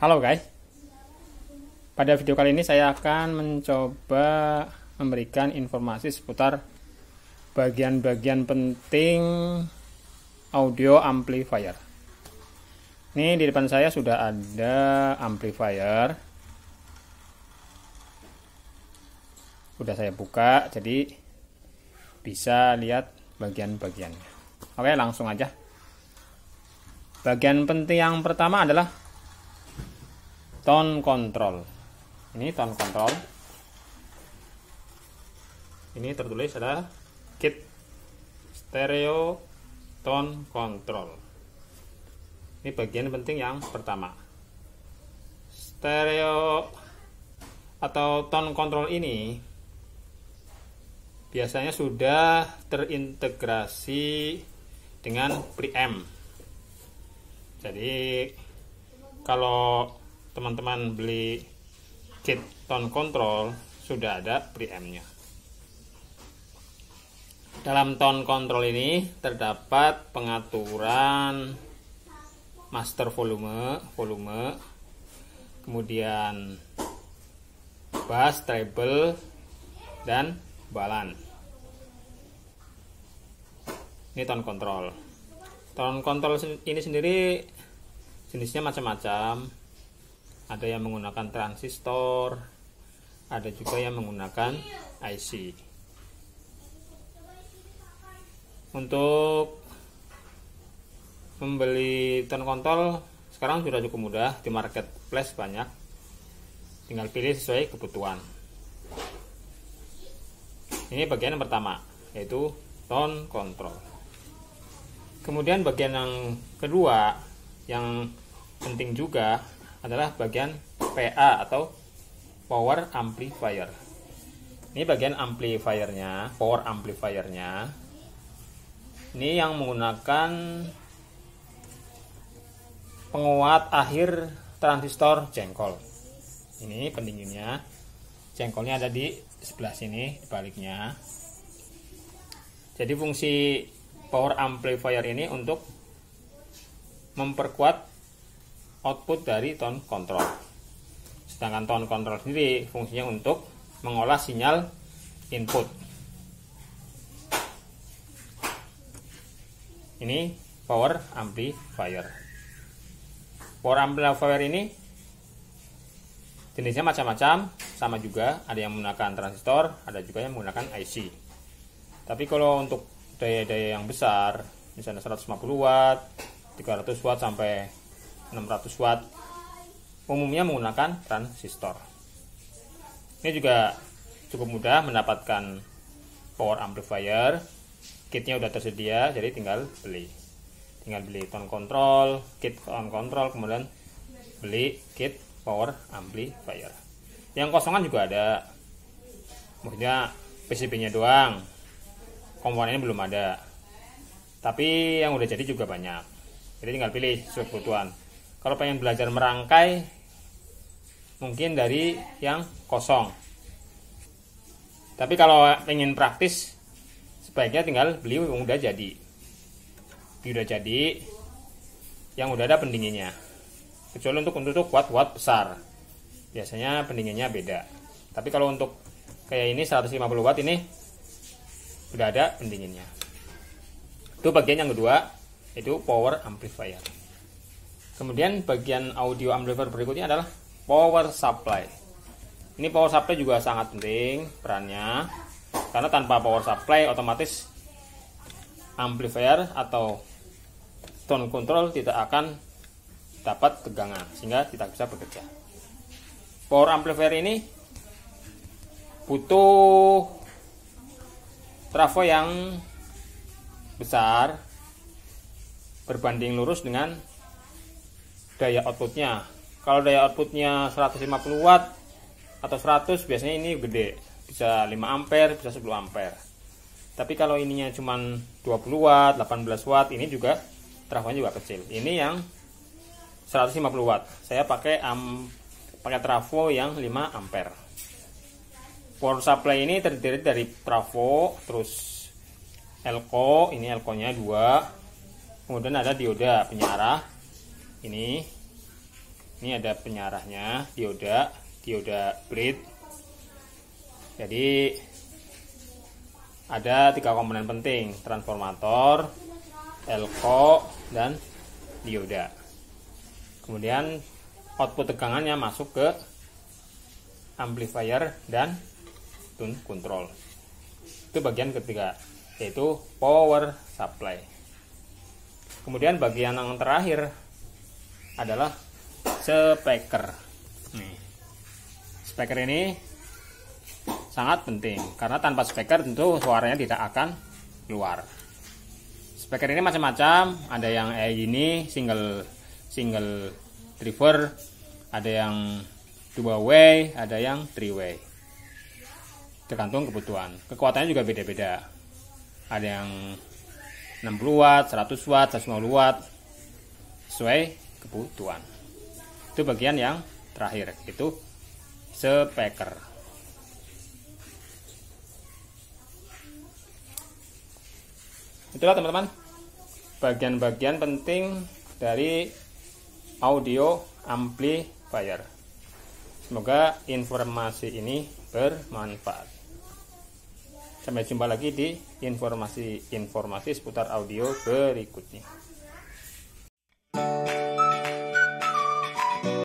Halo guys, pada video kali ini saya akan mencoba memberikan informasi seputar bagian-bagian penting audio amplifier. Ini di depan saya sudah ada amplifier, sudah saya buka, jadi bisa lihat bagian-bagiannya. Oke, langsung aja. Bagian penting yang pertama adalah tone control. Ini tone control. Ini tertulis ada kit stereo tone control. Ini bagian penting yang pertama. Stereo atau tone control ini biasanya sudah terintegrasi dengan preamp. Jadi kalau teman-teman beli kit tone control sudah ada preampnya. Dalam tone control ini terdapat pengaturan master volume, kemudian bass, treble, dan balance. Ini tone control. Tone control ini sendiri jenisnya macam-macam. Ada yang menggunakan transistor, ada juga yang menggunakan IC. Untuk membeli tone control sekarang sudah cukup mudah, di marketplace banyak. Tinggal pilih sesuai kebutuhan. Ini bagian yang pertama, yaitu tone control. Kemudian bagian yang kedua yang penting juga adalah bagian PA atau power amplifier. Ini bagian amplifiernya, power amplifiernya. Ini yang menggunakan penguat akhir transistor jengkol. Ini pendinginnya. Jengkolnya ada di sebelah sini, di baliknya. Jadi fungsi power amplifier ini untuk memperkuat output dari tone control. Sedangkan tone control sendiri fungsinya untuk mengolah sinyal input. Ini power amplifier. Power amplifier ini jenisnya macam-macam, sama juga ada yang menggunakan transistor, ada juga yang menggunakan IC. Tapi kalau untuk daya-daya yang besar, misalnya 150 watt, 300 watt sampai 600 watt, umumnya menggunakan transistor. Ini juga cukup mudah mendapatkan power amplifier. Kitnya udah tersedia, jadi tinggal beli tone control, kit tone control, kemudian beli kit power amplifier. Yang kosongan juga ada, maksudnya PCB-nya doang, komponennya belum ada. Tapi yang udah jadi juga banyak, jadi tinggal pilih sesuai kebutuhan. Kalau pengen belajar merangkai, mungkin dari yang kosong. Tapi kalau pengen praktis, sebaiknya tinggal beli yang udah jadi. Udah jadi, yang udah ada pendinginnya. Kecuali untuk watt besar, biasanya pendinginnya beda. Tapi kalau untuk kayak ini 150 watt ini udah ada pendinginnya. Itu bagian yang kedua, itu power amplifier. Kemudian bagian audio amplifier berikutnya adalah power supply. Ini power supply juga sangat penting perannya, karena tanpa power supply otomatis amplifier atau tone control tidak akan dapat tegangan, sehingga tidak bisa bekerja. Power amplifier ini butuh trafo yang besar berbanding lurus dengan daya outputnya. Kalau daya outputnya 150 watt atau 100, biasanya ini gede, bisa 5 ampere, bisa 10 ampere. Tapi kalau ininya cuma 20 watt, 18 watt, ini juga trafonya juga kecil. Ini yang 150 watt. Saya pakai trafo yang 5 ampere. Power supply ini terdiri dari trafo, terus elko, ini elkonya 2. Kemudian ada dioda penyiarah. Ini Ini ada penyarahnya, dioda bleed. Jadi ada 3 komponen penting: transformator, elko, dan dioda. Kemudian output tegangannya masuk ke amplifier dan tune control. Itu bagian ketiga, yaitu power supply. Kemudian bagian yang terakhir adalah speaker. Nih, speaker ini sangat penting karena tanpa speaker tentu suaranya tidak akan keluar. Speaker ini macam-macam, ada yang ini single driver, ada yang 2-way, ada yang 3-way. Tergantung kebutuhan. Kekuatannya juga beda-beda. Ada yang 60 watt, 100 watt, 150 watt, sesuai kebutuhan. Itu bagian yang terakhir, itu speaker. Itulah teman-teman bagian-bagian penting dari audio amplifier. Semoga informasi ini bermanfaat. Sampai jumpa lagi di informasi seputar audio berikutnya.